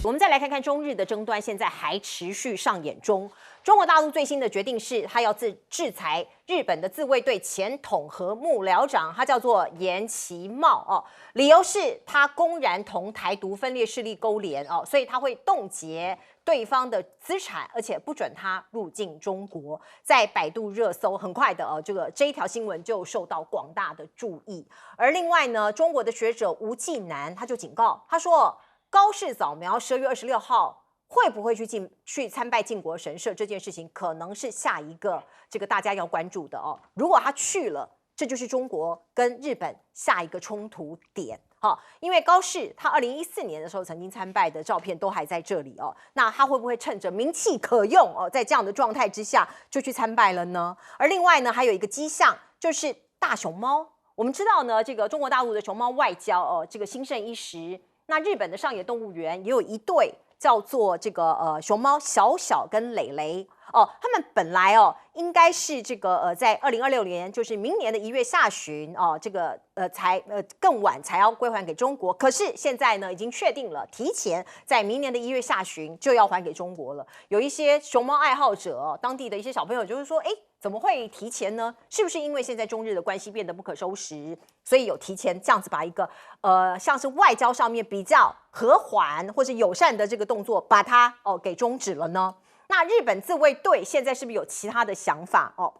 我们再来看看中日的争端，现在还持续上演中。中国大陆最新的决定是，他要制裁日本的自卫队前统合幕僚长，他叫做岩崎茂哦。理由是他公然同台独分裂势力勾连哦，所以他会冻结对方的资产，而且不准他入境中国。在百度热搜，很快的这一条新闻就受到广大的注意。而另外呢，中国的学者吴继南他就警告，他说高市早苗12月26号。会不会去参拜靖国神社这件事情，可能是下一个这个大家要关注的哦。如果他去了，这就是中国跟日本下一个冲突点。因为高市他2014年的时候曾经参拜的照片都还在这里哦。那他会不会趁着名气可用哦，在这样的状态之下就去参拜了呢？而另外呢，还有一个迹象就是大熊猫。我们知道呢，这个中国大陆的熊猫外交哦，这个兴盛一时。那日本的上野动物园也有一对。叫做这个熊猫小小跟蕾蕾哦，他们本来应该是这个在2026年，就是明年的1月下旬哦，这个才更晚才要归还给中国。可是现在呢，已经确定了，提前在明年的1月下旬就要还给中国了。有一些熊猫爱好者，当地的一些小朋友就是说，怎么会提前呢？是不是因为现在中日的关系变得不可收拾，所以有提前这样子把一个像是外交上面比较和缓或是友善的这个动作，把它给终止了呢？那日本自卫队现在是不是有其他的想法哦？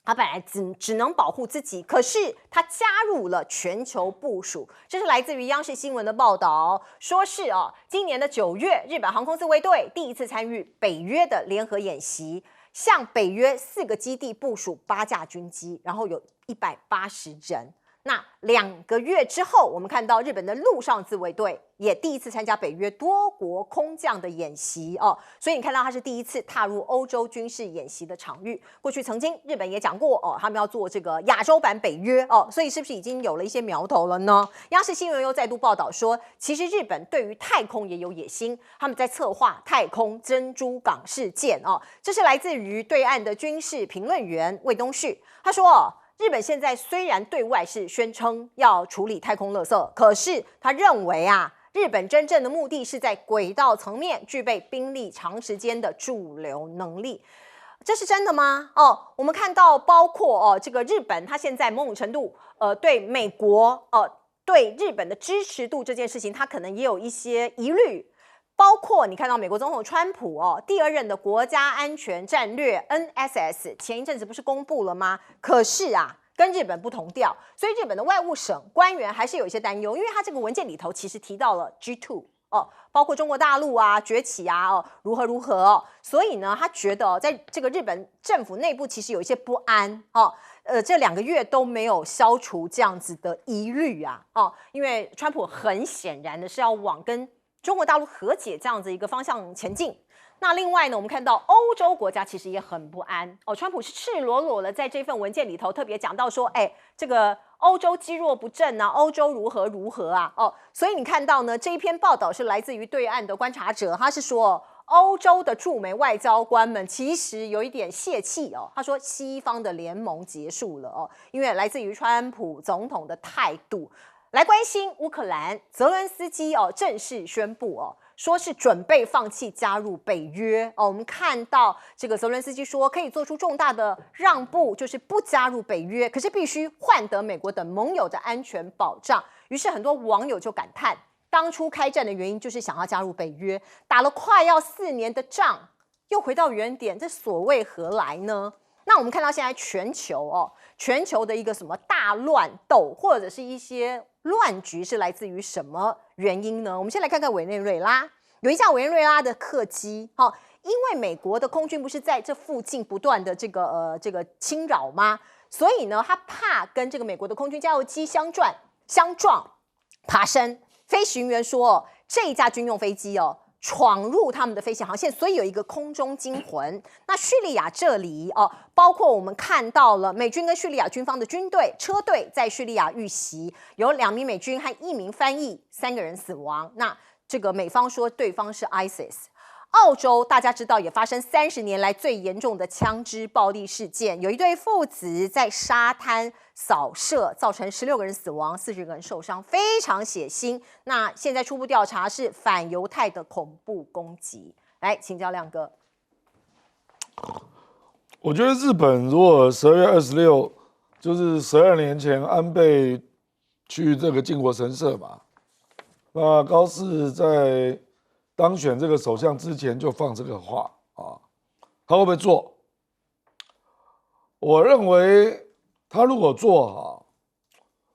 他本来只能保护自己，可是他加入了全球部署。这是来自于央视新闻的报道，说是今年的9月，日本航空自卫队第一次参与北约的联合演习。向北约4个基地部署8架军机，然后有180人。那2个月之后，我们看到日本的陆上自卫队也第一次参加北约多国空降的演习哦，所以你看到它是第一次踏入欧洲军事演习的场域。过去曾经日本也讲过他们要做这个亚洲版北约哦，所以是不是已经有了一些苗头了呢？央视新闻又再度报道说，其实日本对于太空也有野心，他们在策划太空珍珠港事件哦。这是来自于对岸的军事评论员魏东旭，他说日本现在虽然对外是宣称要处理太空垃圾，可是他认为日本真正的目的是在轨道层面具备兵力长时间的驻留能力。这是真的吗？我们看到包括这个日本，他现在某种程度对美国对日本的支持度这件事情，他可能也有一些疑虑。包括你看到美国总统川普第2任的国家安全战略 NSS 前一阵子不是公布了吗？可是跟日本不同调，所以日本的外务省官员还是有一些担忧，因为他这个文件里头其实提到了 G2 包括中国大陆崛起如何所以呢，他觉得在这个日本政府内部其实有一些不安这2个月都没有消除这样子的疑虑因为川普很显然的是要往跟中国大陆和解这样子一个方向前进。那另外呢，我们看到欧洲国家其实也很不安川普是赤裸裸的在这份文件里头特别讲到说，这个欧洲积弱不振欧洲如何所以你看到呢，这一篇报道是来自于对岸的观察者，他是说欧洲的驻美外交官们其实有一点泄气他说西方的联盟结束了因为来自于川普总统的态度。来关心乌克兰，泽伦斯基正式宣布说是准备放弃加入北约我们看到这个泽伦斯基说可以做出重大的让步，就是不加入北约，可是必须换得美国等盟友的安全保障。于是很多网友就感叹，当初开战的原因就是想要加入北约，打了快要4年的仗，又回到原点，这所谓何来呢？那我们看到现在全球的一个什么大乱斗，或者是一些乱局是来自于什么原因呢？我们先来看看委内瑞拉，有一架委内瑞拉的客机因为美国的空军不是在这附近不断的这个侵扰吗？所以呢，他怕跟这个美国的空军加油机相撞爬升。飞行员说这一架军用飞机闯入他们的飞行航线，所以有一个空中惊魂。那叙利亚这里包括我们看到了美军跟叙利亚军方的军队车队在叙利亚遇袭，有2名美军和1名翻译，3个人死亡。那这个美方说对方是 ISIS。澳洲大家知道也发生30年来最严重的枪支暴力事件，有一对父子在沙滩扫射，造成16个人死亡，40个人受伤，非常血腥。那现在初步调查是反犹太的恐怖攻击。来，请教亮哥。我觉得日本如果12月26，就是12年前安倍去这个靖国神社嘛，那高市在当选这个首相之前就放这个话啊，他会不会做？我认为他如果做好，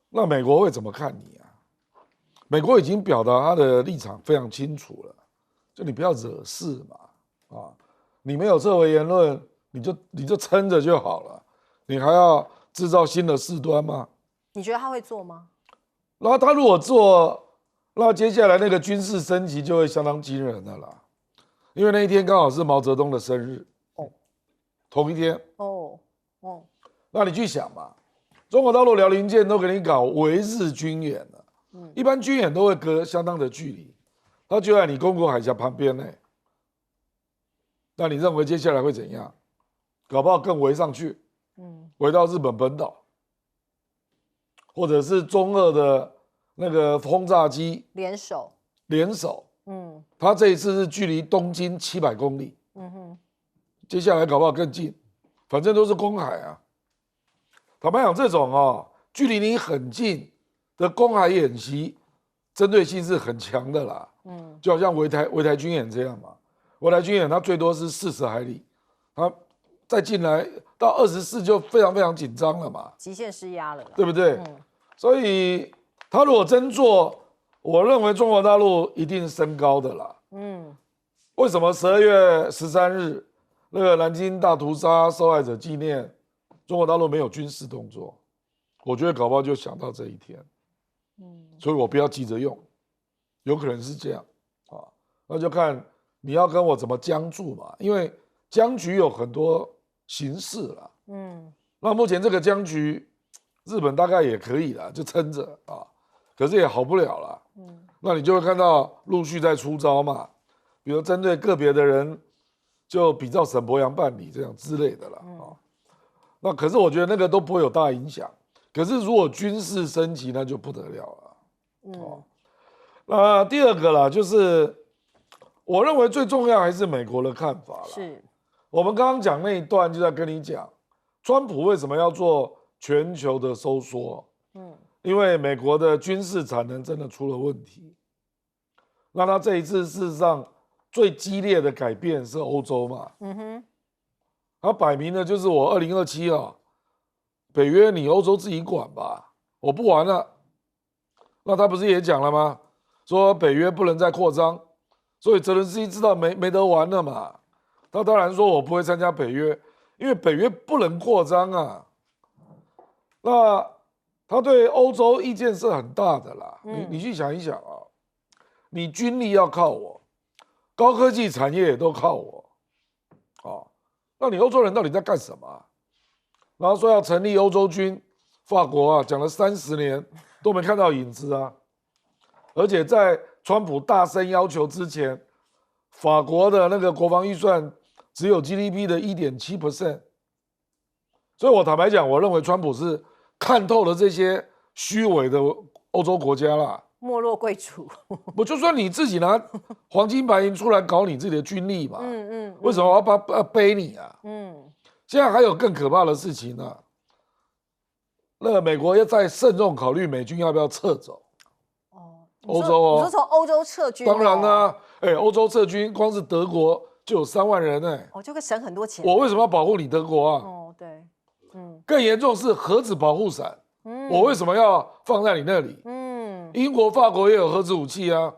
那美国会怎么看你啊？美国已经表达他的立场非常清楚了，就你不要惹事嘛，啊，你没有撤回言论，你就撑着就好了，你还要制造新的事端吗？你觉得他会做吗？然后他如果做，那接下来那个军事升级就会相当惊人的啦，因为那一天刚好是毛泽东的生日，同一天，那你去想嘛，中国大陆辽宁舰都给你搞围日军演了，一般军演都会隔相当的距离，它就在你宫古海峡旁边呢，那你认为接下来会怎样？搞不好更围上去，围到日本本岛，或者是中俄的那个轰炸机联手，他这一次是距离东京700公里，接下来搞不好更近，反正都是公海啊。坦白讲，这种距离你很近的公海演习，针对性是很强的啦。就好像围台军演这样嘛，围台军演它最多是40海里，它再进来到24就非常非常紧张了嘛，极限施压了啦，对不对？所以他如果真做，我认为中国大陆一定升高的啦。为什么12月13日那个南京大屠杀受害者纪念，中国大陆没有军事动作？我觉得搞不好就想到这一天。所以我不要急着用，有可能是这样啊。那就看你要跟我怎么僵住嘛，因为僵局有很多形式啦。那目前这个僵局，日本大概也可以啦，就撑着啊，可是也好不了啦。那你就会看到陆续在出招嘛，比如针对个别的人，就比照沈伯洋办理这样之类的啦。那可是我觉得那个都不会有大影响。可是如果军事升级，那就不得了了。那第二个啦，就是我认为最重要还是美国的看法啦。是，我们刚刚讲那一段就在跟你讲，川普为什么要做全球的收缩？因为美国的军事产能真的出了问题。那他这一次事实上最激烈的改变是欧洲嘛？他摆明了就是我2027啊，北约你欧洲自己管吧，我不玩了。那他不是也讲了吗？说北约不能再扩张，所以泽连斯基知道没得玩了嘛。他当然说我不会参加北约，因为北约不能扩张啊。那他对欧洲意见是很大的啦。你去想一想啊，你军力要靠我，高科技产业也都靠我，那你欧洲人到底在干什么啊？然后说要成立欧洲军，法国啊讲了30年都没看到影子啊。而且在川普大声要求之前，法国的那个国防预算只有 GDP 的1.7%。所以我坦白讲，我认为川普是看透了这些虚伪的欧洲国家啦。没落贵族，我就算你自己拿黄金白银出来搞你自己的军力嘛，为什么我要背你啊？现在还有更可怕的事情呢。那美国要再慎重考虑美军要不要撤走。欧洲你说从欧洲撤军？当然啦，欧洲撤军，光是德国就有3万人就会省很多钱。我为什么要保护你德国啊？对，更严重是核子保护伞，我为什么要放在你那里？英国、法国也有核子武器啊，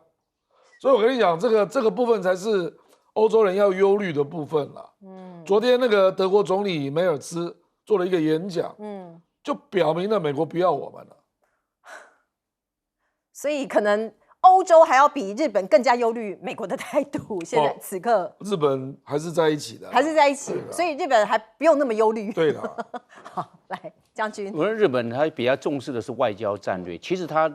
所以我跟你讲，这个部分才是欧洲人要忧虑的部分啦。昨天那个德国总理梅尔兹做了一个演讲，就表明了美国不要我们了。所以可能欧洲还要比日本更加忧虑美国的态度。现在此刻，日本还是在一起的，还是在一起，所以日本还不用那么忧虑。对的。好，来将军，我认为日本他比较重视的是外交战略，其实他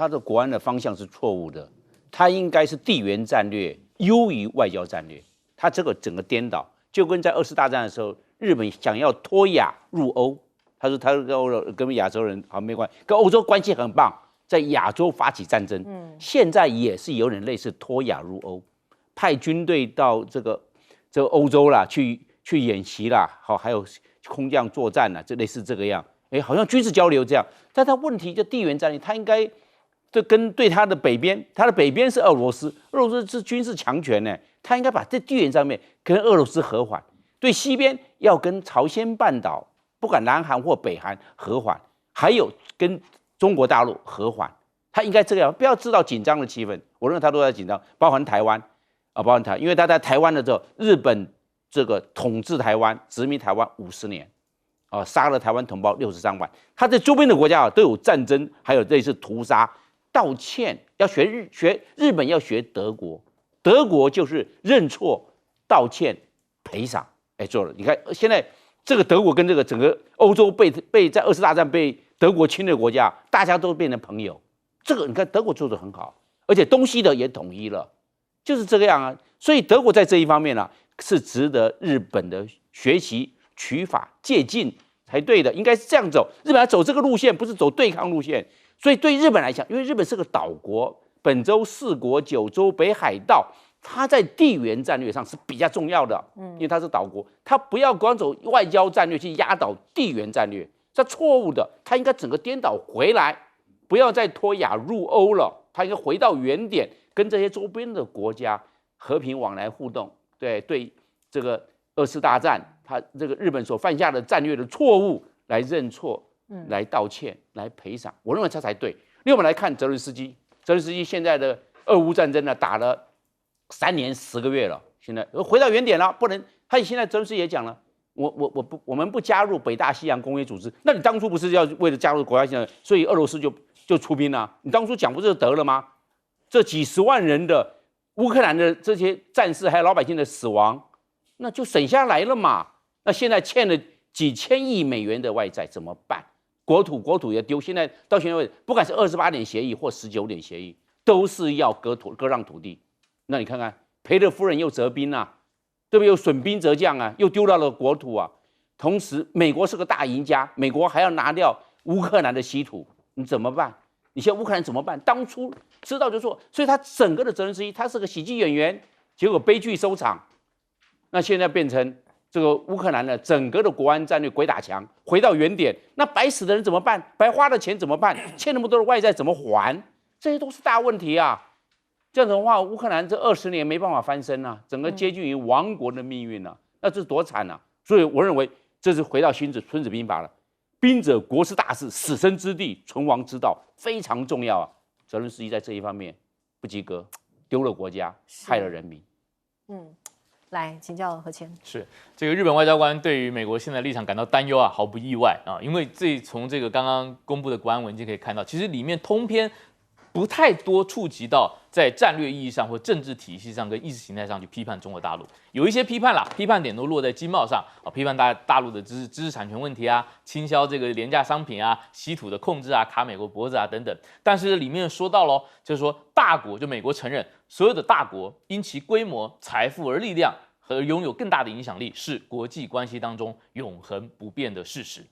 的国安的方向是错误的，他应该是地缘战略优于外交战略。他这个整个颠倒，就跟在2次大战的时候，日本想要脱亚入欧，他说他跟亚洲人好没关系，跟欧洲关系很棒，在亚洲发起战争。现在也是有点类似脱亚入欧，派军队到这个欧洲啦，去演习啦，好，还有空降作战啦，这类似这个样。好像军事交流这样，但他问题就地缘战略，他应该这跟对他的北边是俄罗斯是军事强权呢，他应该把这地缘上面跟俄罗斯和缓，对西边要跟朝鲜半岛，不管南韩或北韩和缓，还有跟中国大陆和缓，他应该这样，不要制造紧张的气氛。我认为他都在紧张，包含台湾因为他在台湾的时候，日本这个统治台湾、殖民台湾50年。杀了台湾同胞63万，他在周边的国家都有战争，还有类似屠杀。道歉要学日本，要学德国，德国就是认错、道歉、赔偿。做了，你看现在这个德国跟这个整个欧洲被在2次大战被德国侵略国家，大家都变成朋友。这个你看德国做得很好，而且东西的也统一了，就是这个样啊。所以德国在这一方面呢，是值得日本的学习。取法借鉴才对的，应该是这样走。日本要走这个路线，不是走对抗路线。所以对日本来讲，因为日本是个岛国，本州4国、9州、北海道，它在地缘战略上是比较重要的。因为它是岛国，它不要光走外交战略去压倒地缘战略，这错误的。它应该整个颠倒回来，不要再脱亚入欧了。它应该回到原点，跟这些周边的国家和平往来互动。对这个2次大战。他这个日本所犯下的战略的错误来认错，来道歉，来赔偿，我认为这才对。另外我们来看泽伦斯基现在的俄乌战争呢，打了3年10个月了，现在回到原点了，不能。他现在泽伦斯基也讲了，我们不加入北大西洋公约组织，那你当初不是要为了加入国家西洋，所以俄罗斯就出兵了？你当初讲不就得了吗？这几10万人的乌克兰的这些战士还有老百姓的死亡，那就省下来了嘛。那现在欠了几千亿美元的外债怎么办？国土也丢。现在到现在为止，不管是28点协议或19点协议，都是要割让土地。那你看看，赔了夫人又折兵啊，对不对？又损兵折将啊，又丢到了国土啊。同时，美国是个大赢家，美国还要拿掉乌克兰的稀土，你怎么办？你现在乌克兰怎么办？当初知道就做，所以他整个的泽连斯基他是个喜剧演员，结果悲剧收场。那现在变成。这个乌克兰的整个的国安战略鬼打墙，回到原点，那白死的人怎么办？白花的钱怎么办？欠那么多的外债怎么还？这些都是大问题啊！这样子的话，乌克兰这20年没办法翻身啊，整个接近于亡国的命运啊，那这是多惨啊！所以我认为这是回到孙子兵法了，兵者国之大事，死生之地，存亡之道，非常重要啊！泽伦斯基在这一方面不及格，丢了国家，害了人民。来请教何谦。是这个日本外交官对于美国现在立场感到担忧啊，毫不意外啊，因为从这个刚刚公布的国安文件可以看到，其实里面通篇不太多触及到在战略意义上或政治体系上跟意识形态上去批判中国大陆，有一些批判啦，批判点都落在经贸上啊，批判大陆的知识产权问题啊，倾销这个廉价商品啊，稀土的控制啊，卡美国脖子啊等等。但是里面说到咯，就是说大国就美国承认所有的大国因其规模、财富而力量和拥有更大的影响力，是国际关系当中永恒不变的事实。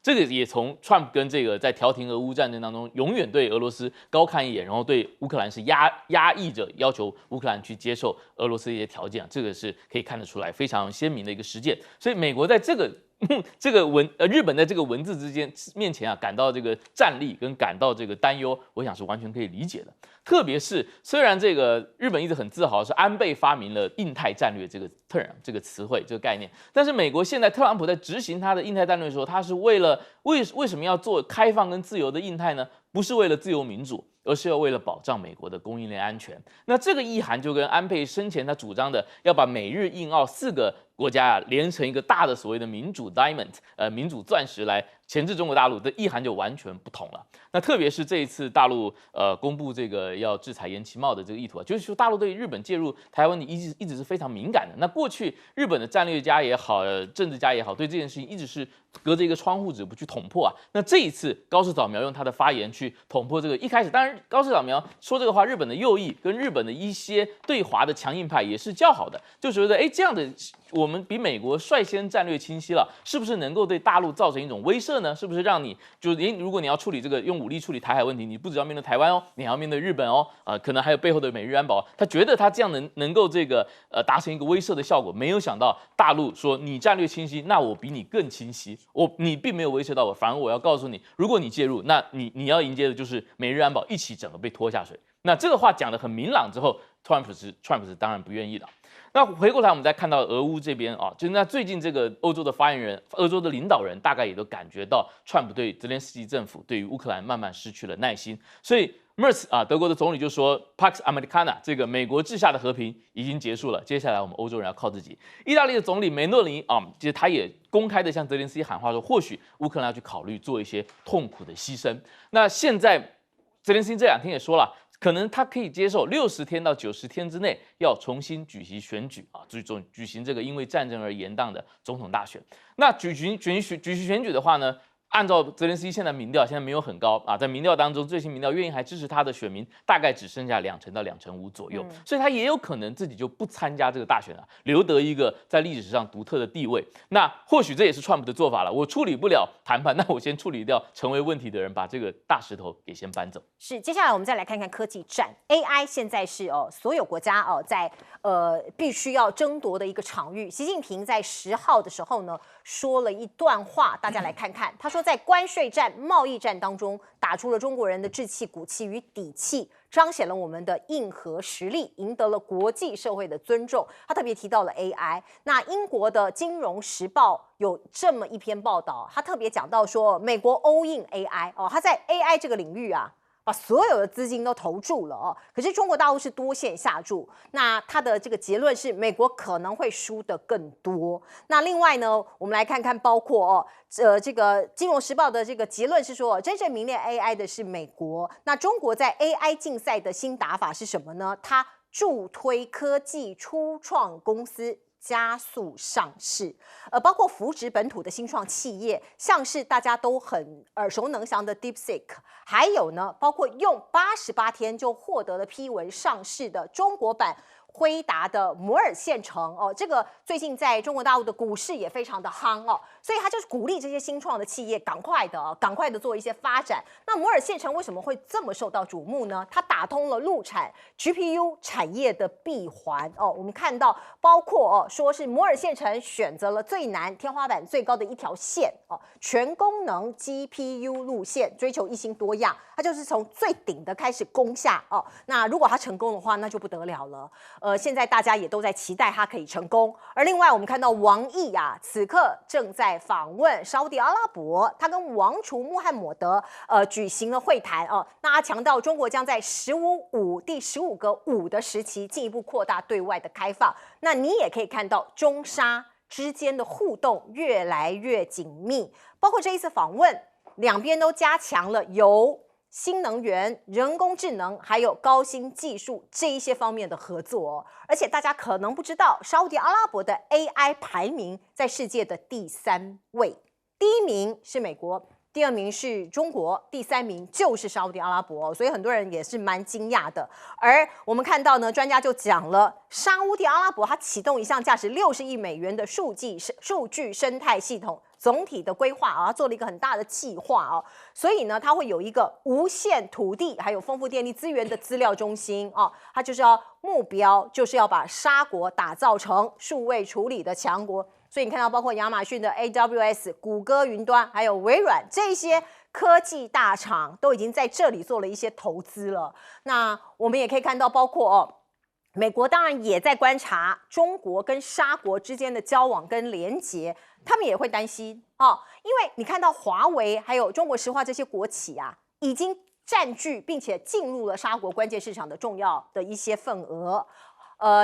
这个也从 Trump 跟这个在调停俄乌战争当中，永远对俄罗斯高看一眼，然后对乌克兰是压抑着，要求乌克兰去接受俄罗斯的一些条件，这个是可以看得出来非常鲜明的一个实践。所以美国在日本在这个文字面前啊，感到这个战栗跟感到这个担忧，我想是完全可以理解的。特别是虽然这个日本一直很自豪是安倍发明了印太战略这个 term 这个词汇这个概念，但是美国现在特朗普在执行他的印太战略的时候，他是为什么要做开放跟自由的印太呢？不是为了自由民主，而是要为了保障美国的供应链安全。那这个意涵就跟安倍生前他主张的要把美日印澳4个国家啊连成一个大的所谓的民主 diamond，民主钻石来钳制中国大陆的意涵就完全不同了。那特别是这一次大陆公布这个要制裁延期贸的这个意图啊，就是说大陆对日本介入台湾的一直是非常敏感的。那过去日本的战略家也好，政治家也好，对这件事情一直是隔着一个窗户纸不去捅破啊。那这一次高市早苗用他的发言去捅破这个，一开始当然高市早苗说这个话，日本的右翼跟日本的一些对华的强硬派也是叫好的，就觉得这样的我们比美国率先战略清晰了，是不是能够对大陆造成一种威慑呢？是不是让你如果你要处理这个用武力处理台海问题，你不只要面对台湾哦，你还要面对日本哦，可能还有背后的美日安保，他觉得他这样能够这个达成一个威慑的效果，没有想到大陆说你战略清晰，那我比你更清晰，你并没有威慑到我，反而我要告诉你，如果你介入，那你要迎接的就是美日安保一起整个被拖下水。那这个话讲得很明朗之后，Trump 是当然不愿意的。那回过来，我们再看到俄乌这边啊，就是那最近这个欧洲的发言人、欧洲的领导人，大概也都感觉到川普对泽连斯基政府对于乌克兰慢慢失去了耐心，所以 Merz 德国的总理就说 Pax Americana 这个美国治下的和平已经结束了，接下来我们欧洲人要靠自己。意大利的总理梅诺尼其实他也公开的向泽连斯基喊话说，或许乌克兰要去考虑做一些痛苦的牺牲。那现在泽连斯基这2天也说了，可能他可以接受60天到90天之内要重新举行选举举行这个因为战争而延宕的总统大选。那举行选举的话呢，按照泽连斯基现在民调现在没有很高在民调当中，最新民调愿意还支持他的选民大概只剩下2%到2.5%左右，所以他也有可能自己就不参加这个大选了，留得一个在历史上独特的地位。那或许这也是川普的做法了，我处理不了谈判，那我先处理掉成为问题的人，把这个大石头给先搬走。是，接下来我们再来看看科技战 ，AI 现在是所有国家在必须要争夺的一个场域。习近平在10号的时候呢说了一段话，大家来看看，他说在关税战、贸易战当中打出了中国人的志气、骨气与底气，彰显了我们的硬核实力，赢得了国际社会的尊重。他特别提到了 AI。那英国的《金融时报》有这么一篇报道，他特别讲到说，美国 all in AI 他在 AI 这个领域把所有的资金都投注了可是中国大陆是多线下注，那他的这个结论是美国可能会输得更多。那另外呢，我们来看看包括这个《金融时报》的这个结论是说，真正名列 AI 的是美国。那中国在 AI 竞赛的新打法是什么呢？它助推科技初创公司加速上市，包括扶植本土的新创企业，像是大家都很耳熟能详的 DeepSeek， 还有呢，包括用88天就获得了批文上市的中国版辉达的摩尔县城这个最近在中国大陆的股市也非常的夯所以他就是鼓励这些新创的企业赶快的做一些发展。那摩尔县城为什么会这么受到瞩目呢？它打通了陆产 GPU 产业的闭环我们看到包括说是摩尔县城选择了最难、天花板最高的一条线全功能 GPU 路线，追求一心多样，它就是从最顶的开始攻下那如果它成功的话，那就不得了了。现在大家也都在期待它可以成功。而另外，我们看到王毅此刻正在访问沙烏地阿拉伯，他跟王储穆罕默德举行了会谈那他强调中国将在15-5第15个5的时期进一步扩大对外的开放。那你也可以看到中沙之间的互动越来越紧密，包括这一次访问，两边都加强了由新能源、人工智能还有高新技术这一些方面的合作而且大家可能不知道，沙烏地阿拉伯的 AI 排名在世界的第3位，第1名是美国，第2名是中国，第3名就是沙烏地阿拉伯所以很多人也是蛮惊讶的。而我们看到呢，专家就讲了，沙烏地阿拉伯它启动一项价值60亿美元的数据生态系统总体的规划它做了一个很大的计划所以呢，它会有一个无限土地还有丰富电力资源的资料中心它就是目标就是要把沙国打造成数位处理的强国。所以你看到包括亚马逊的 AWS、谷歌云端还有微软这些科技大厂都已经在这里做了一些投资了。那我们也可以看到包括美国当然也在观察中国跟沙国之间的交往跟连结，他们也会担心因为你看到华为还有中国石化这些国企已经占据并且进入了沙国关键市场的重要的一些份额。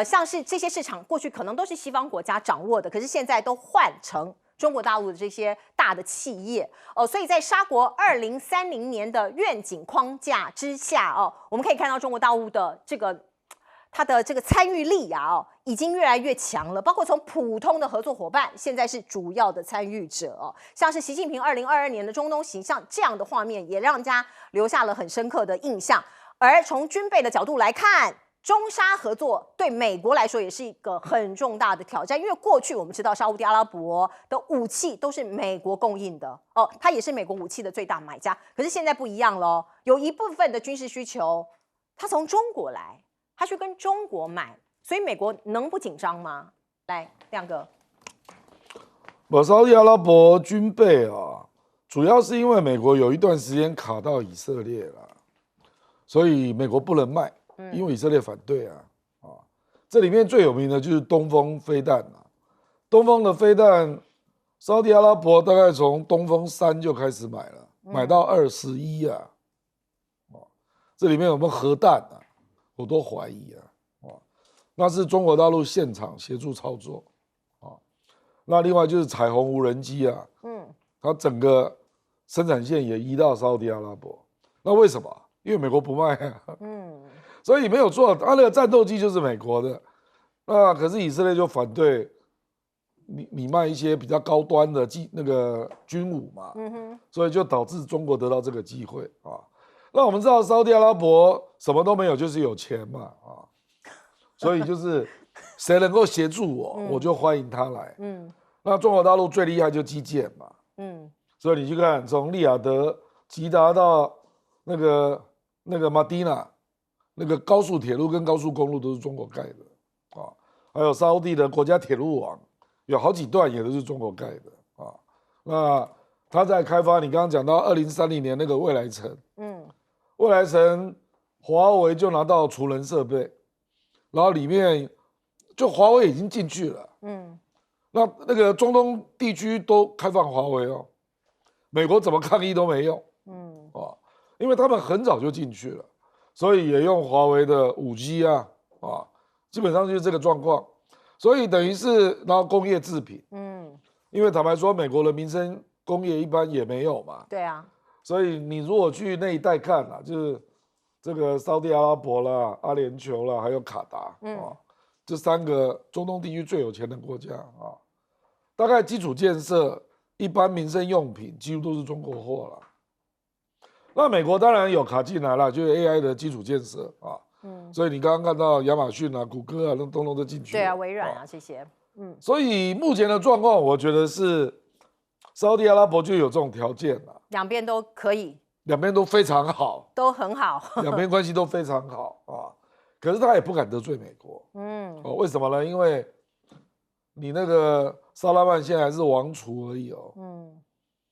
像是这些市场过去可能都是西方国家掌握的，可是现在都换成中国大陆的这些大的企业所以在沙国2030年的愿景框架之下我们可以看到中国大陆的它的这个参与力已经越来越强了，包括从普通的合作伙伴，现在是主要的参与者像是习近平2022年的中东行，像这样的画面也让人家留下了很深刻的印象。而从军备的角度来看，中沙合作对美国来说也是一个很重大的挑战，因为过去我们知道沙烏地阿拉伯的武器都是美国供应的它也是美国武器的最大买家。可是现在不一样了有一部分的军事需求，它从中国来，它去跟中国买，所以美国能不紧张吗？来，亮哥，沙烏地阿拉伯军备主要是因为美国有一段时间卡到以色列了，所以美国不能卖。因为以色列反对这里面最有名的就是东风飞弹东风的飞弹，沙烏地阿拉伯大概从东风3就开始买了，买到21这里面有没有核弹我都怀疑那是中国大陆现场协助操作那另外就是彩虹无人机它整个生产线也移到沙烏地阿拉伯，那为什么？因为美国不卖所以没有错，他那个战斗机就是美国的，那可是以色列就反对你卖一些比较高端的那个军武嘛，所以就导致中国得到这个机会那我们知道沙烏地阿拉伯什么都没有，就是有钱嘛所以就是谁能够协助我就欢迎他来那中国大陆最厉害就基建嘛所以你去看从利雅得、吉达到那个马蒂娜。那个高速铁路跟高速公路都是中国盖的还有沙烏地的国家铁路网有好几段也都是中国盖的那他在开发，你刚刚讲到2030年那个未来城未来城华为就拿到储能设备，然后里面就华为已经进去了那个中东地区都开放华为美国怎么抗议都没用因为他们很早就进去了，所以也用华为的5G基本上就是这个状况。所以等于是，然后工业制品，因为坦白说，美国的民生工业一般也没有嘛，对啊，所以你如果去那一带看就是这个沙烏地阿拉伯啦、阿联酋啦，还有卡达这3个中东地区最有钱的国家大概基础建设、一般民生用品几乎都是中国货了。那美国当然有卡进来了，就是 AI 的基础建设所以你刚刚看到亚马逊谷歌那通通都进去了。对啊，微软这些。所以目前的状况，我觉得是沙烏地阿拉伯就有这种条件两边都可以，两边都非常好，都很好，两边关系都非常好可是他也不敢得罪美国，为什么呢？因为你那个萨拉曼现在还是王储而已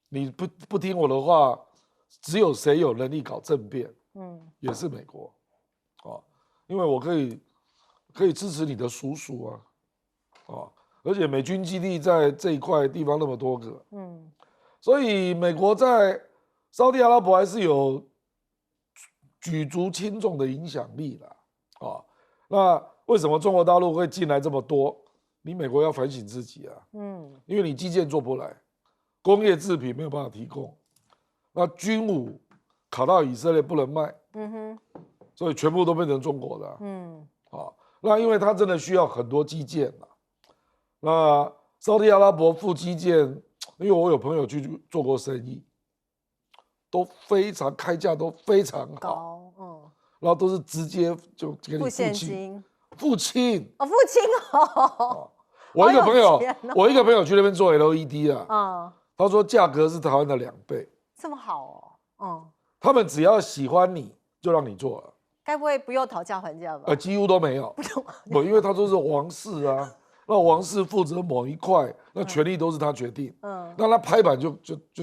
你不听我的话。只有谁有能力搞政变，也是美国，因为我可以支持你的叔叔而且美军基地在这一块地方那么多个，所以美国在沙烏地阿拉伯还是有举足轻重的影响力啦，那为什么中国大陆会进来这么多？你美国要反省自己因为你基建做不来，工业制品没有办法提供。那军武卡到以色列不能卖，所以全部都变成中国的，那因为它真的需要很多基建那沙烏地阿拉伯付基建，因为我有朋友去做过生意，都非常开价都非常好，然后都是直接就给你付现金，付清我一个朋友去那边做 LED 他说价格是台湾的2倍。这么好他们只要喜欢你就让你做了，该不会不用讨价还价吧？几乎都没有，因为他都是王室那王室负责某一块，那权力都是他决定，那他拍板就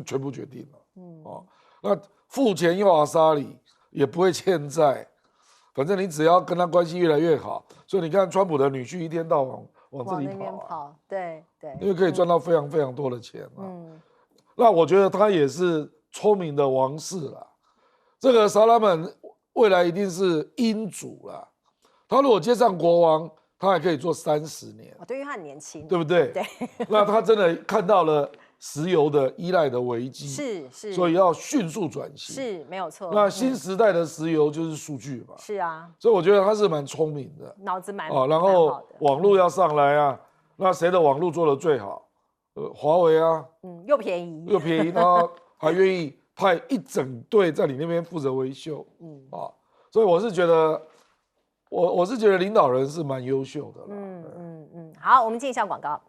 全部决定了，那付钱用阿萨里也不会欠债，反正你只要跟他关系越来越好，所以你看川普的女婿一天到晚往这里跑，对，因为可以赚到非常非常多的钱那我觉得他也是聪明的王室啦，这个萨拉曼未来一定是英主啦，他如果接上国王，他还可以做30年，对，因为他很年轻，对不对？对。那他真的看到了石油的依赖的危机，是，所以要迅速转型，是没有错。那新时代的石油就是数据嘛，是啊，所以我觉得他是蛮聪明的，脑子蛮然后网络要上来啊，那谁的网络做的最好？华为啊，又便宜，然后还愿意派一整队在你那边负责维修，所以我是觉得，我是觉得领导人是蛮优秀的啦。好，我们进一下广告。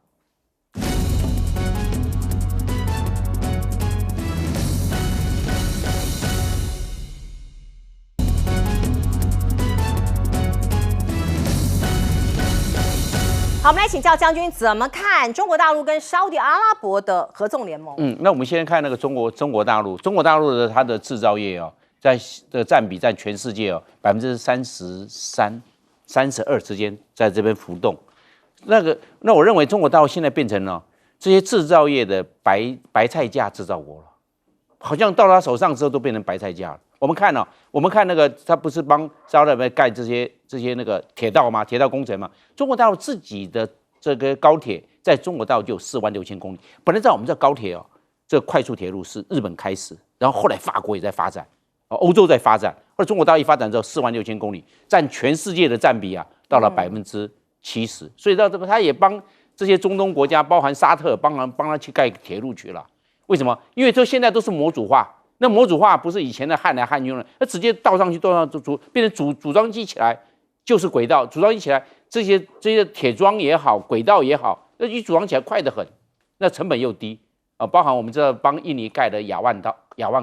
好，我们来请教将军怎么看中国大陆跟沙特阿拉伯的合纵联盟？那我们先看那个中国大陆的它的制造业哦，在的占比占全世界哦33%、32%之间，在这边浮动。那我认为中国大陆现在变成了这些制造业的白菜价制造国了，好像到他手上之后都变成白菜价了。我们看那个，他不是帮沙特阿拉伯盖这些那个铁道吗？铁道工程吗？中国大陆自己的这个高铁在中国大陆就有46000公里。本来在我们这高铁哦，这个快速铁路是日本开始，然后后来法国也在发展，欧洲在发展，后来中国大陆一发展之后46000公里，占全世界的占比啊，到了70%。所以到这个，他也帮这些中东国家，包含沙特，帮他去盖铁路去了。为什么？因为现在都是模组化。那模组化不是以前的焊来焊去了，那直接倒上去，变成组装机起来就是轨道，组装机起来这些铁桩也好，轨道也好，那一组装起来快得很，那成本又低啊。包含我们这帮印尼盖的雅万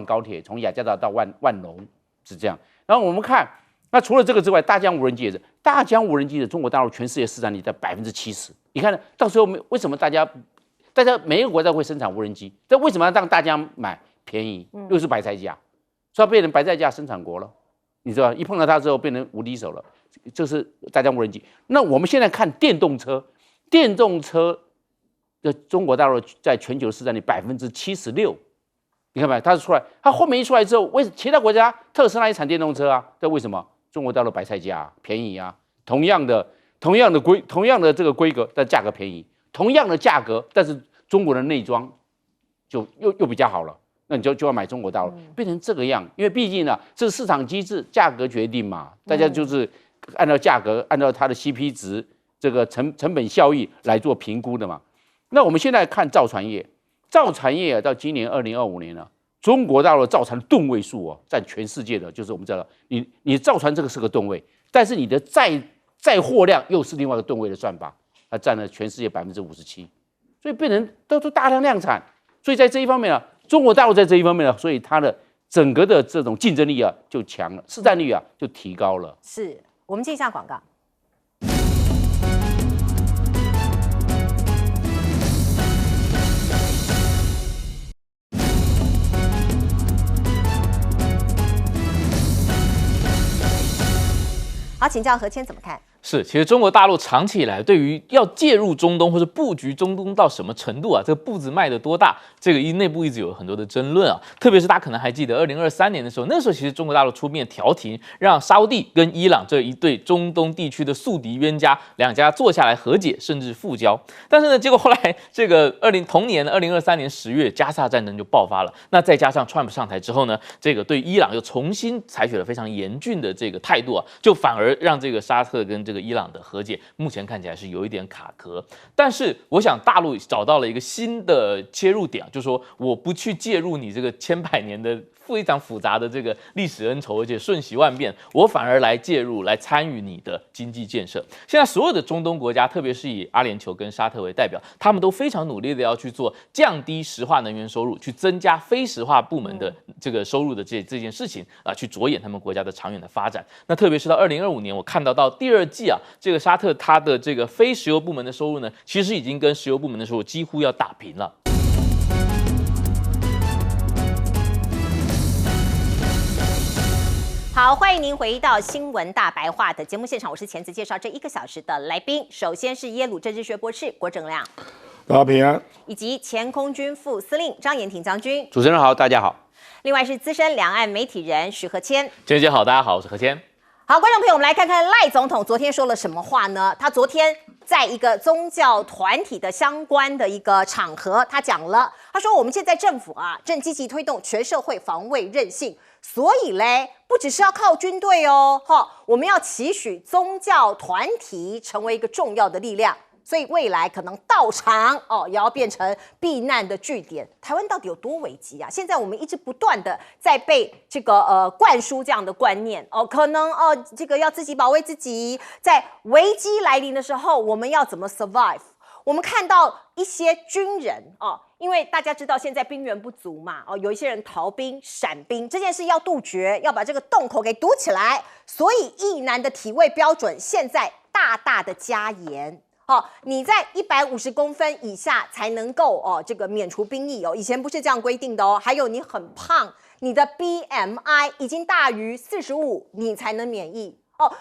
高铁，从雅加达到万隆是这样。然后我们看，那除了这个之外，大疆无人机也是，大疆无人机的中国大陆全世界市占率在70%。你看到时候为什么大家每一个国家会生产无人机？但为什么要让大家买？便宜又是白菜价，所以变成白菜价生产国了，你知道？一碰到它之后变成无敌手了，这是大疆无人机。那我们现在看电动车的中国大陆在全球市占率76%，你看没？它出来，它后面一出来之后，其他国家特斯拉也产电动车啊，这为什么？中国大陆白菜价便宜啊，同样的这个规格，但价格便宜，同样的价格，但是中国的内装就又比较好了。那你就要买中国大陆，变成这个样，因为毕竟呢，这是市场机制，价格决定嘛，大家就是按照价格，按照它的 CP 值，这个成本效益来做评估的嘛。那我们现在看造船业啊，到今年2025年了，中国大陆造船吨位数哦，占全世界的，就是我们知道，你造船这个是个吨位，但是你的载货量又是另外一个吨位的算法，它占了全世界57%，所以变成都大量量产，所以在这一方面啊。中国大陆在这一方面呢，所以它的整个的这种竞争力啊就强了，市占率啊就提高了。是我们进一下广告。好，请教何谦怎么看？是，其实中国大陆长期以来对于要介入中东或者布局中东到什么程度啊，这个步子迈得多大，这个内部一直有很多的争论啊。特别是大家可能还记得2023年的时候，那时候其实中国大陆出面调停，让沙烏地跟伊朗这一对中东地区的宿敌冤家两家坐下来和解，甚至复交。但是呢，结果后来这个同年2023年10月，加沙战争就爆发了。那再加上 Trump 上台之后呢，这个对伊朗又重新采取了非常严峻的这个态度啊，就反而让这个沙特跟这个伊朗的和解目前看起来是有一点卡壳。但是我想大陆找到了一个新的切入点，就是说我不去介入你这个千百年的非常复杂的这个历史恩仇，而且瞬息万变，我反而来介入，来参与你的经济建设。现在所有的中东国家，特别是以阿联酋跟沙特为代表，他们都非常努力的要去做降低石化能源收入，去增加非石化部门的这个收入的这件事情啊，去着眼他们国家的长远的发展。那特别是到2025年，我看到第二季啊，这个沙特它的这个非石油部门的收入呢，其实已经跟石油部门的收入几乎要打平了。好，欢迎您回到新闻大白话的节目现场，我是前次介绍这1个小时的来宾。首先是耶鲁政治学博士郭正亮，大家平安，以及前空军副司令张延廷将军。主持人好，大家好。另外是资深两岸媒体人许和谦。娟姐好，大家好，我是何谦。好，观众朋友，我们来看看赖总统昨天说了什么话呢？他昨天在一个宗教团体的相关的一个场合，他讲了，他说我们现在政府啊，正积极推动全社会防卫韧性，所以嘞，不只是要靠军队哦，我们要期许宗教团体成为一个重要的力量。所以未来可能道场也要变成避难的据点。台湾到底有多危急啊？现在我们一直不断的在被这个灌输这样的观念可能这个要自己保卫自己，在危机来临的时候，我们要怎么 survive？ 我们看到一些军人因为大家知道现在兵源不足嘛有一些人逃兵、闪兵，这件事要杜绝，要把这个洞口给堵起来。所以役男的体位标准现在大大的加严。你在150公分以下才能够这个免除兵役以前不是这样规定的还有你很胖，你的 BMI 已经大于45，你才能免疫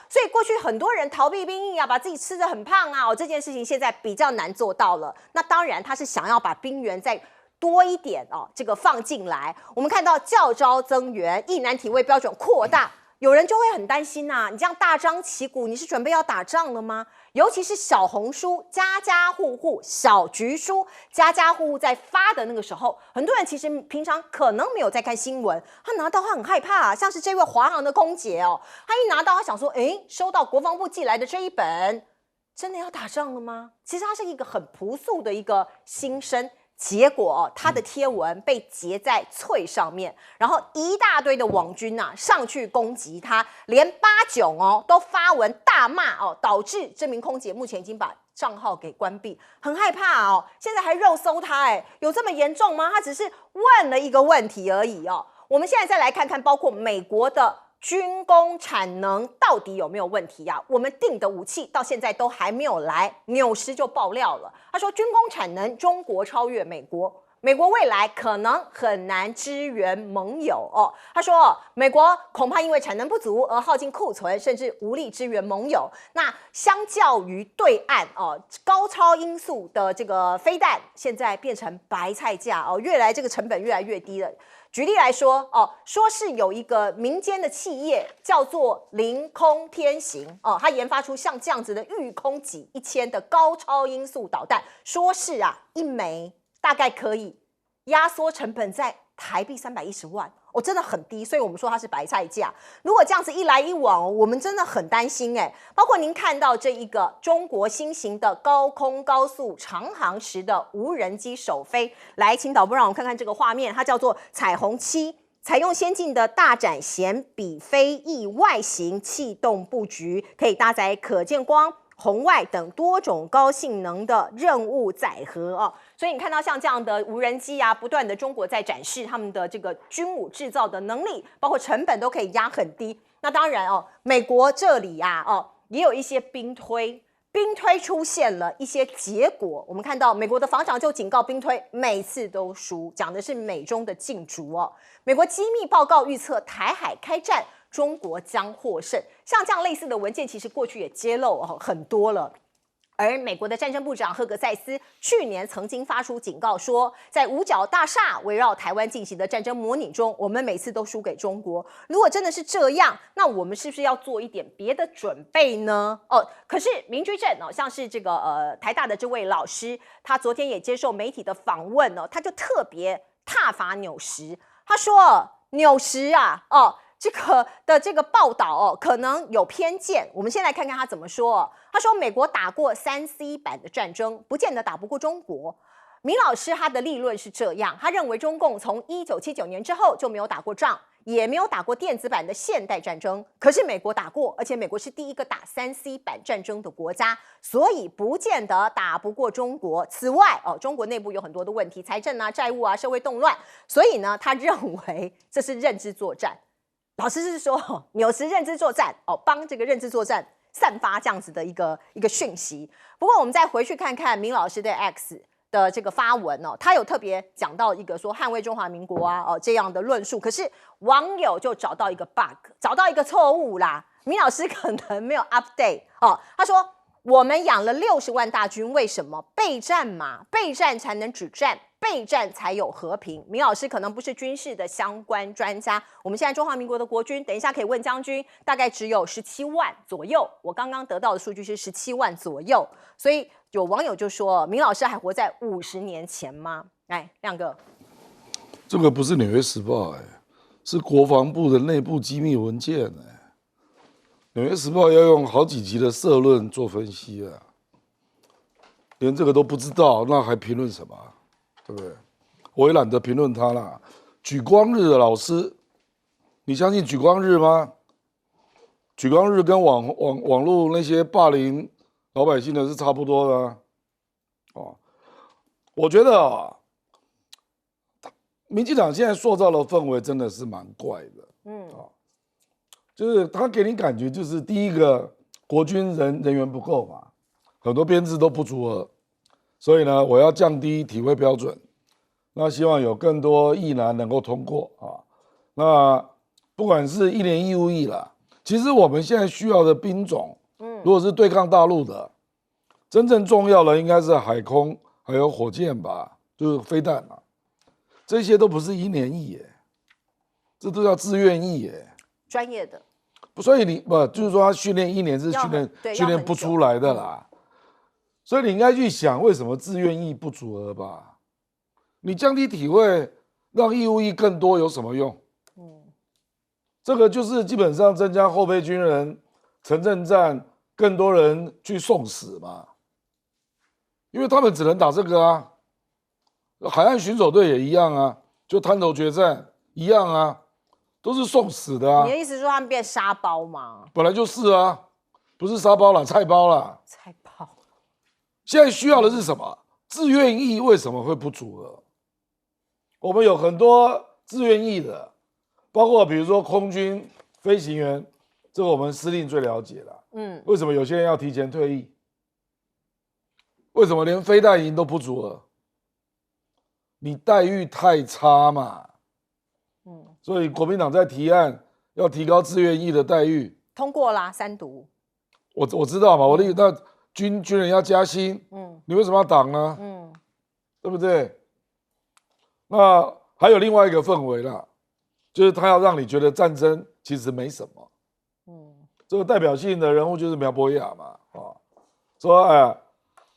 所以过去很多人逃避兵役把自己吃得很胖这件事情现在比较难做到了。那当然他是想要把兵源再多一点这个放进来。我们看到教召增员，役男体位标准扩大。有人就会很担心你这样大张旗鼓，你是准备要打仗了吗？尤其是小红书家家户户、小橘书家家户户在发的那个时候，很多人其实平常可能没有在看新闻，他拿到他很害怕像是这位华航的空姐他一拿到他想说，收到国防部寄来的这一本，真的要打仗了吗？其实他是一个很朴素的一个心声。结果他的贴文被截在脆上面，然后一大堆的网军上去攻击他，连89都发文大骂导致这名空姐目前已经把账号给关闭，很害怕现在还肉搜他有这么严重吗？他只是问了一个问题而已我们现在再来看看，包括美国的军工产能到底有没有问题我们订的武器到现在都还没有来，纽时就爆料了，他说军工产能中国超越美国，美国未来可能很难支援盟友他说美国恐怕因为产能不足而耗尽库存，甚至无力支援盟友。那相较于对岸高超音速的这个飞弹，现在变成白菜价越来这个成本越来越低了。举例来说说是有一个民间的企业叫做凌空天行它研发出像这样子的御空级1000的高超音速导弹，说是一枚大概可以压缩成本在台币310万真的很低，所以我们说它是白菜价。如果这样子一来一往我们真的很担心包括您看到这一个中国新型的高空高速长航时的无人机首飞，来，请导播让我们看看这个画面，它叫做彩虹7，采用先进的大展显比飞翼外形气动布局，可以搭载可见光、红外等多种高性能的任务载荷所以你看到像这样的无人机不断的中国在展示他们的这个军武制造的能力，包括成本都可以压很低。那当然美国这里也有一些兵推出现了一些结果。我们看到美国的防长就警告兵推每次都输，讲的是美中的竞逐美国机密报告预测台海开战，中国将获胜。像这样类似的文件其实过去也揭露很多了。而美国的战争部长赫格塞斯去年曾经发出警告说，在五角大厦围绕台湾进行的战争模拟中，我们每次都输给中国。如果真的是这样，那我们是不是要做一点别的准备呢？可是民居正像是这个台大的这位老师，他昨天也接受媒体的访问他就特别挞伐纽时，他说纽时这个的这个报道可能有偏见。我们先来看看他怎么说他说美国打过3C 版的战争，不见得打不过中国。明老师他的立论是这样，他认为中共从1979年之后就没有打过仗，也没有打过电子版的现代战争，可是美国打过，而且美国是第一个打3C 版战争的国家，所以不见得打不过中国。此外中国内部有很多的问题，财政债务社会动乱，所以呢他认为这是认知作战。老师是说纽时认知作战帮这个认知作战散发这样子的一个讯息。不过我们再回去看看明老师的 X 的这个发文他有特别讲到一个说捍卫中华民国这样的论述，可是网友就找到一个 bug， 找到一个错误啦。明老师可能没有 update他说我们养了60万大军，为什么？备战嘛，备战才能止战，备战才有和平。明老师可能不是军事的相关专家，我们现在中华民国的国军，等一下可以问将军，大概只有17万左右。我刚刚得到的数据是17万左右，所以有网友就说，明老师还活在50年前吗？来，亮哥，这个不是《纽约时报》是国防部的内部机密文件纽约时报》要用好几集的社论做分析连这个都不知道，那还评论什么？对不对？我也懒得评论他啦。举光日的老师，你相信举光日吗？举光日跟网络那些霸凌老百姓的是差不多的我觉得民进党现在塑造的氛围真的是蛮怪的，就是他给你感觉就是第一个国军人员不够嘛，很多编制都不足额，所以呢，我要降低体位标准，那希望有更多役男能够通过那不管是1年义务役啦，其实我们现在需要的兵种，如果是对抗大陆的，真正重要的应该是海空还有火箭吧，就是飞弹嘛，这些都不是1年役这都叫自愿役专业的。所以你不就是说他训练1年是训练不出来的啦，所以你应该去想为什么自愿役不足额吧？你降低体位，让义务役更多有什么用？这个就是基本上增加后备军人、城镇战更多人去送死嘛，因为他们只能打这个海岸巡守队也一样就滩头决战一样都是送死的你的意思是说他们变沙包吗？本来就是不是沙包啦，菜包啦。菜包。现在需要的是什么？志愿役为什么会不足额？我们有很多志愿役的，包括比如说空军飞行员，这个我们司令最了解了。为什么有些人要提前退役？为什么连飞弹营都不足额？你待遇太差嘛。所以国民党在提案要提高志愿役的待遇，通过啦，3读。我知道嘛，我的那军人要加薪，你为什么要挡呢？对不对？那还有另外一个氛围啦，就是他要让你觉得战争其实没什么。这个代表性的人物就是苗博雅嘛，说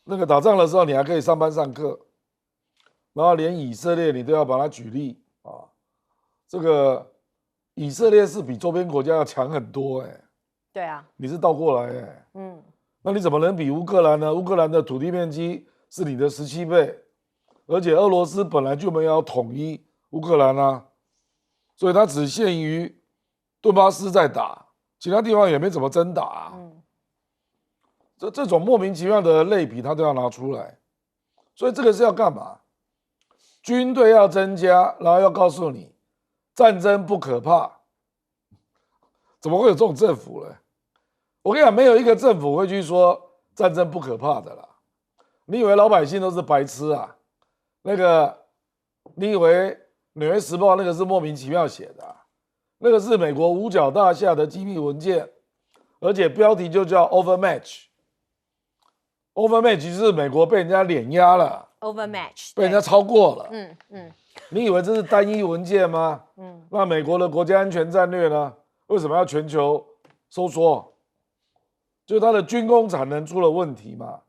那个打仗的时候你还可以上班上课，然后连以色列你都要把它举例这个以色列是比周边国家要强很多对啊，你是倒过来那你怎么能比乌克兰呢？乌克兰的土地面积是你的17倍，而且俄罗斯本来就没有要统一乌克兰所以它只限于顿巴斯在打，其他地方也没怎么真打这种莫名其妙的类比他都要拿出来，所以这个是要干嘛？军队要增加，然后要告诉你战争不可怕，怎么会有这种政府呢？我跟你讲，没有一个政府会去说战争不可怕的啦。你以为老百姓都是白痴那个，你以为《纽约时报》那个是莫名其妙写的那个是美国五角大厦的机密文件，而且标题就叫 overmatch。overmatch 就是美国被人家碾压了 ，overmatch 被人家超过了。嗯，你以为这是单一文件吗？那美国的国家安全战略呢？为什么要全球收缩？就是它的军工产能出了问题嘛。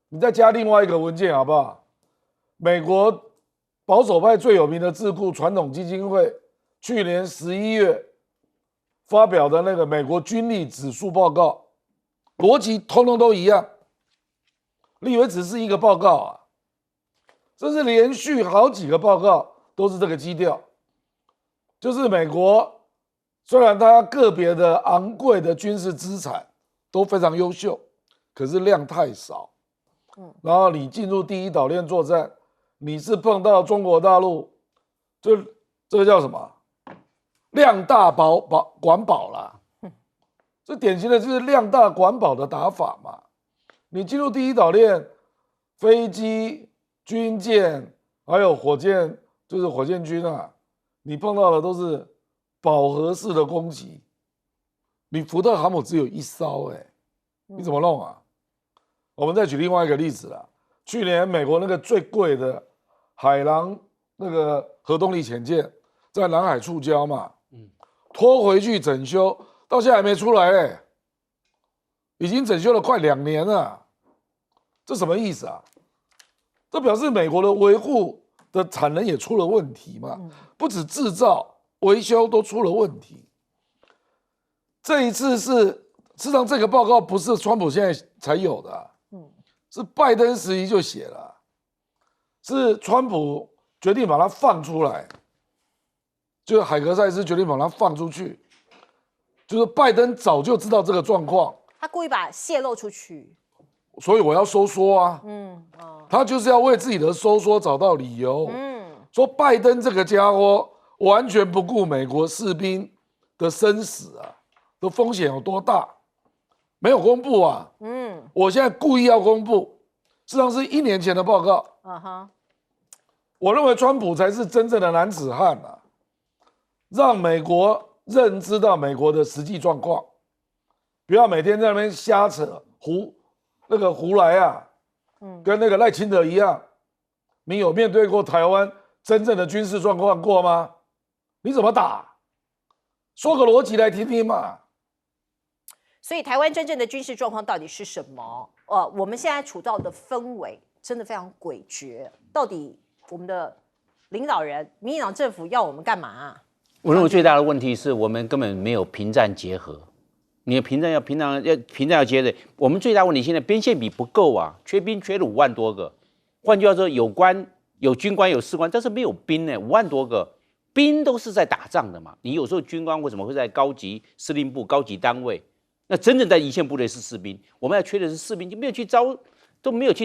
你再加另外一个文件好不好？美国保守派最有名的智库传统基金会去年11月发表的那个美国军力指数报告，逻辑通通都一样。你以为只是一个报告这是连续好几个报告都是这个基调，就是美国虽然它个别的昂贵的军事资产都非常优秀，可是量太少。然后你进入第一岛链作战，你是碰到中国大陆，就这个叫什么？量大管饱啦。这典型的就是量大管饱的打法嘛。你进入第一岛链，飞机、军舰还有火箭，就是火箭军你碰到的都是饱和式的攻击。你福特航母只有1艘你怎么弄我们再举另外一个例子啦，去年美国那个最贵的海狼那个核动力潜舰在南海触礁嘛，拖回去整修，到现在还没出来嘞，已经整修了快2年了，这什么意思啊？这表示美国的维护的产能也出了问题嘛，不止制造、维修都出了问题。这一次是，事实上这个报告不是川普现在才有的、啊，是拜登时期就写了，是川普决定把它放出来，就是海格赛斯决定把它放出去，就是拜登早就知道这个状况，他故意把它泄露出去，所以我要收缩啊，他就是要为自己的收缩找到理由，说拜登这个家伙完全不顾美国士兵的生死啊，的风险有多大，没有公布啊，我现在故意要公布，事实上是1年前的报告，我认为川普才是真正的男子汉啊，让美国认知到美国的实际状况，不要每天在那边瞎扯胡来啊，跟那个赖清德一样，你有面对过台湾真正的军事状况过吗？你怎么打？说个逻辑来听听嘛。所以台湾真正的军事状况到底是什么？我们现在处到的氛围真的非常诡谲。到底我们的领导人、民进党政府要我们干嘛啊？我认为最大的问题是我们根本没有平战结合。你的平战要接的，我们最大问题现在边线比不够啊，缺兵缺了5万多个。换句话说，有军官有士官，但是没有兵呢，5万多个。兵都是在打仗的嘛，你有时候军官为什么会在高级司令部、高级单位？那真正在一线部队是士兵，我们要缺的是士兵，就没有去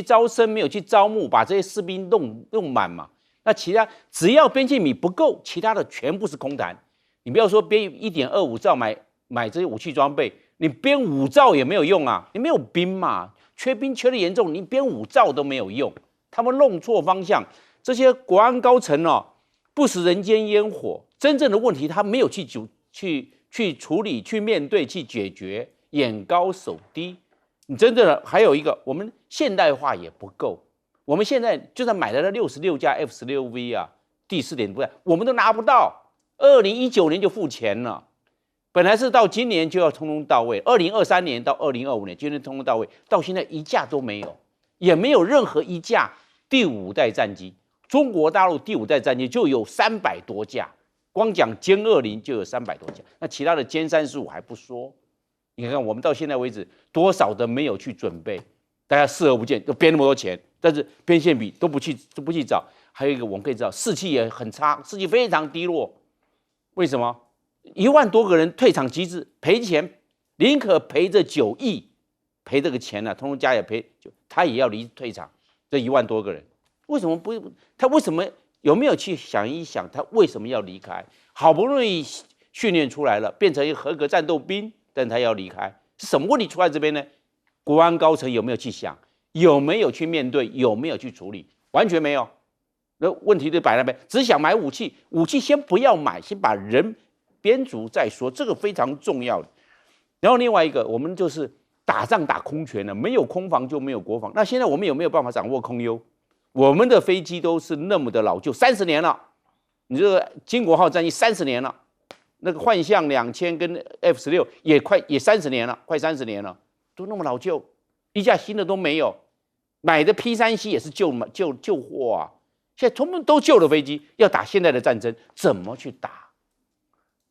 招生，没有去招募，把这些士兵弄满嘛。那其他只要边境米不够，其他的全部是空谈。你不要说编1.25兆买这些武器装备，你编5兆也没有用啊，你没有兵嘛，缺兵缺的严重，你编5兆都没有用。他们弄错方向，这些国安高层哦，不食人间烟火，真正的问题他没有去处理、去面对、去解决，眼高手低。你真正的还有一个，我们现代化也不够。我们现在就算买了那66架 F-16V 啊，第4点不在，我们都拿不到。2019年就付钱了，本来是到今年就要通通到位，2023年到2025年就能通通到位，到现在1架都没有，也没有任何1架第5代战机。中国大陆第5代战机就有300多架，光讲歼20就有300多架，那其他的歼35还不说。你看我们到现在为止多少的没有去准备，大家视而不见，都编那么多钱，但是边线比都不去找。还有一个我们可以知道，士气也很差，士气非常低落。为什么？1万多个人退场机制赔钱，宁可赔这9亿，赔这个钱呢、通通加也赔，他也要退场。这1万多个人，为什么不？他为什么有没有去想一想，他为什么要离开？好不容易训练出来了，变成一个合格战斗兵，但他要离开，是什么问题出在这边呢？国安高层有没有去想？有没有去面对？有没有去处理？完全没有。那问题就摆那边，只想买武器，武器先不要买，先把人编组再说，这个非常重要的。然后另外一个，我们就是打仗打空权了，没有空防就没有国防。那现在我们有没有办法掌握空优？我们的飞机都是那么的老旧，30年了。你这个金国号战机30年了，那个幻象2000跟 F-16也30年了，快30年了，都那么老旧，一架新的都没有。买的 P3C 也是旧货啊。现在通通都旧的飞机，要打现代的战争，怎么去打？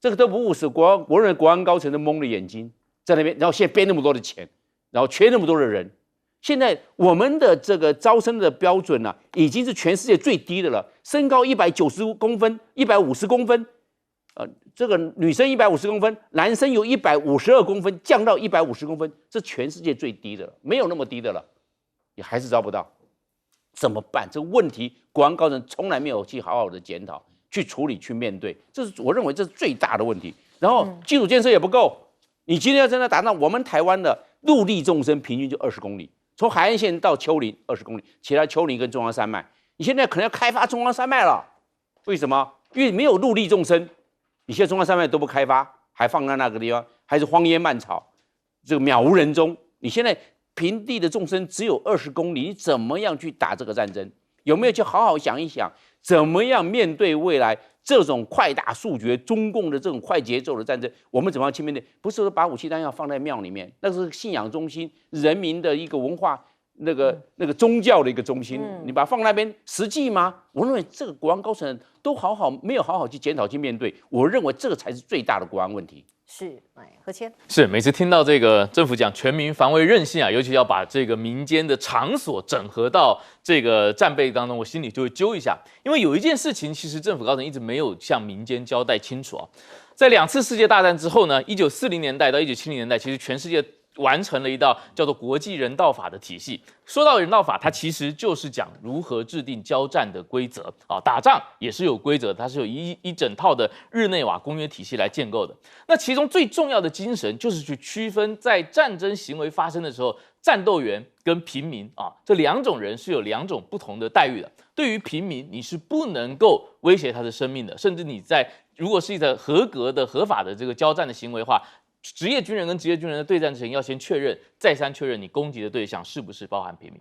这个都不务实。我认为国安高层都蒙了眼睛，在那边，然后现在编那么多的钱，然后缺那么多的人。现在我们的这个招生的标准啊，已经是全世界最低的了。身高190公分，150公分，这个女生150公分，男生有152公分，降到150公分，这全世界最低的了，没有那么低的了，也还是招不到。怎么办？这个问题，国安高层从来没有去好好的检讨、去处理、去面对，这是我认为这是最大的问题。然后基础建设也不够。你今天要真的打仗，我们台湾的陆地纵深平均就20公里，从海岸线到丘陵20公里，其他丘陵跟中央山脉，你现在可能要开发中央山脉了。为什么？因为没有陆地纵深，你现在中央山脉都不开发，还放在那个地方，还是荒烟蔓草，这个渺无人踪。你现在平地的纵深只有20公里，你怎么样去打这个战争？有没有去好好想一想，怎么样面对未来这种快打速决、中共的这种快节奏的战争，我们怎么样去面对？不是说把武器弹药放在庙里面，那是信仰中心、人民的一个文化。那个宗教的一个中心，你把它放那边实际吗？我认为这个国安高层人都没有好好去检讨去面对，我认为这个才是最大的国安问题。是，何谦是每次听到这个政府讲全民防卫韧性啊，尤其要把这个民间的场所整合到这个战备当中，我心里就会揪一下，因为有一件事情，其实政府高层一直没有向民间交代清楚啊。在2次世界大战之后呢，1940年代到1970年代，其实全世界完成了一道叫做国际人道法的体系。说到人道法，它其实就是讲如何制定交战的规则啊，打仗也是有规则，它是有一整套的日内瓦公约体系来建构的。那其中最重要的精神就是去区分在战争行为发生的时候，战斗员跟平民啊这2种人是有2种不同的待遇的。对于平民，你是不能够威胁他的生命的，甚至你如果是一个合格的、合法的这个交战的行为的话，职业军人跟职业军人的对战之前要先确认，再三确认你攻击的对象是不是包含平民。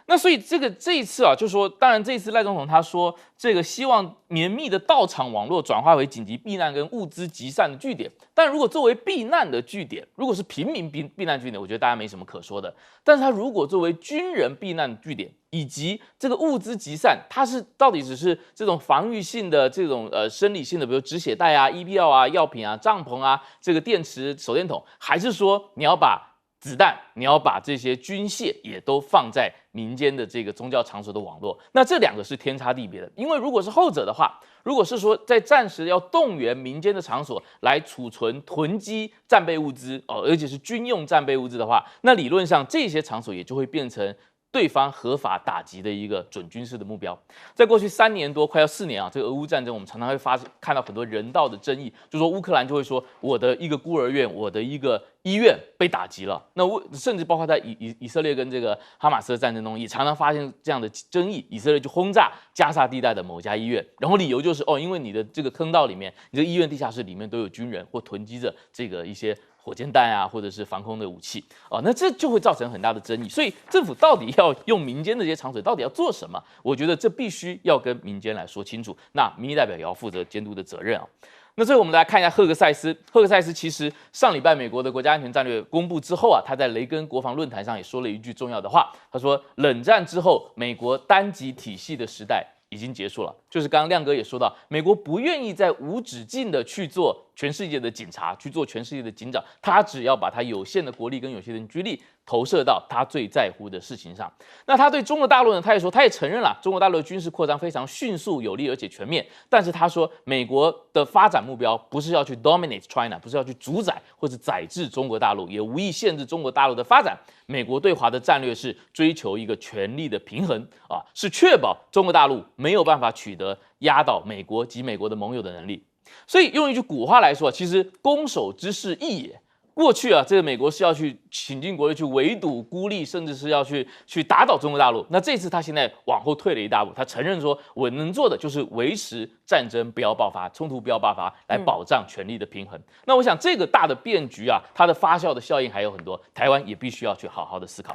那所以这一次啊，就说，当然这一次赖总统他说，这个希望绵密的道场网络转化为紧急避难跟物资集散的据点。但如果作为避难的据点，如果是平民避难据点，我觉得大家没什么可说的。但是他如果作为军人避难的据点，以及这个物资集散，它是到底只是这种防御性的这种生理性的，比如止血带啊、医药啊、药品啊、帐篷啊、这个电池、手电筒，还是说你要把子弹，你要把这些军械也都放在民间的这个宗教场所的网络？那这2个是天差地别的。因为如果是后者的话，如果是说在战时要动员民间的场所来储存囤积战备物资而且是军用战备物资的话，那理论上这些场所也就会变成对方合法打击的一个准军事的目标。在过去3年多，快要4年啊，这个俄乌战争，我们常常会看到很多人道的争议，就说乌克兰就会说我的一个孤儿院，我的一个医院被打击了。那甚至包括在以色列跟这个哈马斯的战争中，也常常发现这样的争议。以色列就轰炸加沙地带的某家医院，然后理由就是因为你的这个坑道里面，你的医院地下室里面都有军人或囤积着这个一些火箭弹啊，或者是防空的武器那这就会造成很大的争议。所以政府到底要用民间的这些场所，到底要做什么？我觉得这必须要跟民间来说清楚。那民意代表也要负责监督的责任那最后我们来看一下赫克塞斯。赫克塞斯其实上礼拜美国的国家安全战略公布之后他在雷根国防论坛上也说了一句重要的话，他说冷战之后美国单极体系的时代已经结束了。就是刚刚亮哥也说到，美国不愿意再无止境的去做全世界的警察，去做全世界的警长，他只要把他有限的国力跟有限的军力投射到他最在乎的事情上。那他对中国大陆呢，他也说，他也承认了中国大陆的军事扩张非常迅速、有力而且全面。但是他说，美国的发展目标不是要去 dominate China， 不是要去主宰或者宰制中国大陆，也无意限制中国大陆的发展。美国对华的战略是追求一个权力的平衡是确保中国大陆没有办法取得压倒美国及美国的盟友的能力。所以用一句古话来说，其实攻守之势易也。过去这个美国是要去倾尽国力去围堵孤立，甚至是要去打倒中国大陆。那这次他现在往后退了一大步，他承认说，我能做的就是维持战争不要爆发，冲突不要爆发，来保障权力的平衡。那我想这个大的变局它的发酵的效应还有很多，台湾也必须要去好好的思考。